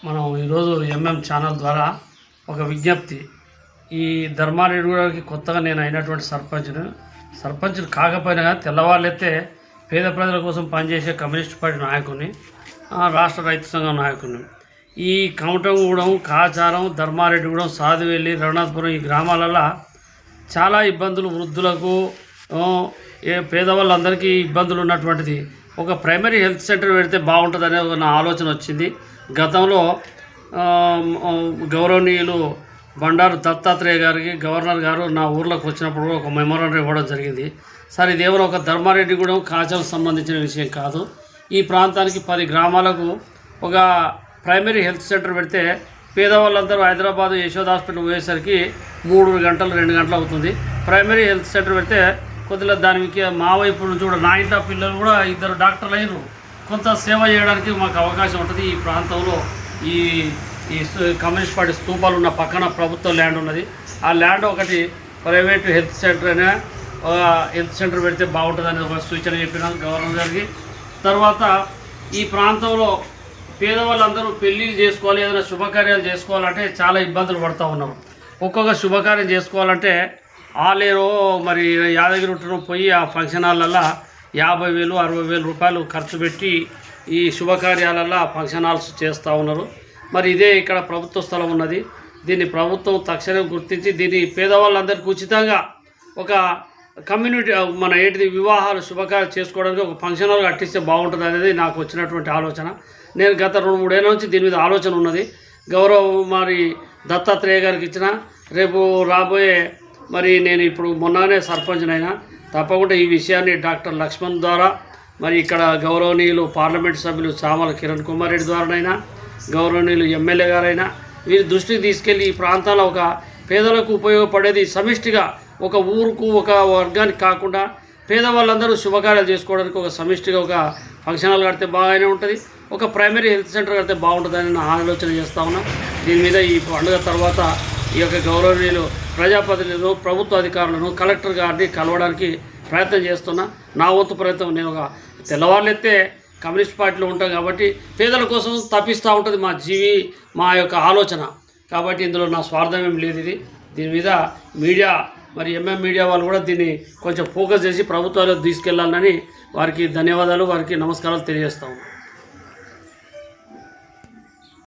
మనం ఈరోజు ఛానల్ ద్వారా ఒక విజ్ఞప్తి. ఈ ధర్మారెడ్డి గారికి కొత్తగా నేను అయినటువంటి సర్పంచ్ని కాకపోయినా కానీ తెల్లవాళ్ళైతే పేద ప్రజల కోసం పనిచేసే కమ్యూనిస్ట్ పార్టీ నాయకుని, రాష్ట్ర రైతు సంఘం నాయకుని. ఈ కమటంగూడెం, కాచారం, ధర్మారెడ్డిగూడెం, సాధువెల్లి, రఘునాథపురం ఈ గ్రామాలలో చాలా ఇబ్బందులు, వృద్ధులకు, పేదవాళ్ళందరికీ ఇబ్బందులు ఉన్నటువంటిది. ఒక ప్రైమరీ హెల్త్ సెంటర్ పెడితే బాగుంటుందనే నా ఆలోచన వచ్చింది. గతంలో గౌరవనీయులు బండారు దత్తాత్రేయ గారికి గవర్నర్ గారు నా ఊర్లోకి వచ్చినప్పుడు ఒక మెమోరాండం ఇవ్వడం జరిగింది. సార్, ఇదేమో ఒక ధర్మారెడ్డిగూడెం, కాచారం సంబంధించిన విషయం కాదు. ఈ ప్రాంతానికి 10 గ్రామాలకు ఒక ప్రైమరీ హెల్త్ సెంటర్ పెడితే పేదవాళ్ళందరూ హైదరాబాద్ యశోద హాస్పిటల్ పోయేసరికి 3 గంటలు 2 గంటలు అవుతుంది. ప్రైమరీ హెల్త్ సెంటర్ పెడితే కొద్దిగా దానికి మా వైపు నుంచి కూడా, నా ఇంట్లో పిల్లలు కూడా 2 డాక్టర్లు అయినారు, కొంత సేవ చేయడానికి మాకు అవకాశం ఉంటుంది. ఈ ప్రాంతంలో ఈ కమ్యూనిస్ట్ పార్టీ స్తూపాలు ఉన్న పక్కన ప్రభుత్వ ల్యాండ్ ఉన్నది. ఆ ల్యాండ్ ఒకటి ప్రైవేట్ హెల్త్ సెంటర్ అనే హెల్త్ సెంటర్ పెడితే బాగుంటుందని ఒక సూచన చెప్పినాను గవర్నర్ గారికి. తర్వాత ఈ ప్రాంతంలో పేదవాళ్ళందరూ పెళ్ళిళ్ళు చేసుకోవాలి, ఏదైనా శుభకార్యాలు చేసుకోవాలంటే చాలా ఇబ్బందులు పడుతూ ఉన్నారు. ఒక్కొక్క శుభకార్యం చేసుకోవాలంటే ఆలేరో మరి యాదగిరిగుట్టలో పోయి ఆ ఫంక్షన్ హాళ్ళల్లో 50,000 60,000 రూపాయలు ఖర్చు పెట్టి ఈ శుభకార్యాలల్లో ఫంక్షన్ హాల్స్ చేస్తూ ఉన్నారు. మరి ఇదే ఇక్కడ ప్రభుత్వ స్థలం ఉన్నది. దీన్ని ప్రభుత్వం తక్షణం గుర్తించి దీన్ని పేదవాళ్ళందరికీ ఉచితంగా ఒక కమ్యూనిటీ మన వివాహాలు శుభకార్యాలు చేసుకోవడానికి ఒక ఫంక్షన్ హాల్ కట్టిస్తే బాగుంటుంది అనేది నాకు వచ్చినటువంటి ఆలోచన. నేను గత 2-3 ఏళ్ళ నుంచి దీని మీద ఆలోచన ఉన్నది. గౌరవ మరి దత్తాత్రేయ గారికి ఇచ్చిన, రేపు రాబోయే మరి నేను ఇప్పుడు మొన్ననే సర్పంచ్నైనా తప్పకుండా ఈ విషయాన్ని డాక్టర్ లక్ష్మణ్ ద్వారా, మరి ఇక్కడ గౌరవనీయులు పార్లమెంట్ సభ్యులు చామల కిరణ్ కుమార్ రెడ్డి ద్వారానైనా, గౌరవనీయులు ఎమ్మెల్యే గారైనా వీరి దృష్టికి తీసుకెళ్ళి ఈ ప్రాంతాల్లో ఒక పేదలకు ఉపయోగపడేది సమిష్టిగా, ఒక ఊరుకు ఒక వర్గానికి కాకుండా పేదవాళ్ళందరూ శుభకార్యాలు చేసుకోవడానికి ఒక సమిష్టిగా ఒక ఫంక్షన్ హాల్ కడితే బాగానే ఉంటుంది, ఒక ప్రైమరీ హెల్త్ సెంటర్ కడితే బాగుంటుందని నా ఆలోచన చేస్తూ ఉన్నా. దీని మీద ఈ పండుగ తర్వాత ఈ యొక్క గౌరవనీయులు ప్రజాప్రతినిధులు, ప్రభుత్వ అధికారులను, కలెక్టర్ గారిని కలవడానికి ప్రయత్నం చేస్తున్నా. నా వంతు ప్రయత్నం, నేను ఒక తెల్లవాళ్ళెత్తే కమ్యూనిస్ట్ పార్టీలో ఉంటాం కాబట్టి పేదల కోసం తప్పిస్తూ ఉంటుంది మా యొక్క ఆలోచన. కాబట్టి ఇందులో నా స్వార్థం ఏం లేదు. దీని మీద మీడియా మరి మీడియా వాళ్ళు కూడా దీన్ని కొంచెం ఫోకస్ చేసి ప్రభుత్వాలకు తీసుకెళ్లాలని వారికి ధన్యవాదాలు, వారికి నమస్కారాలు తెలియజేస్తాము.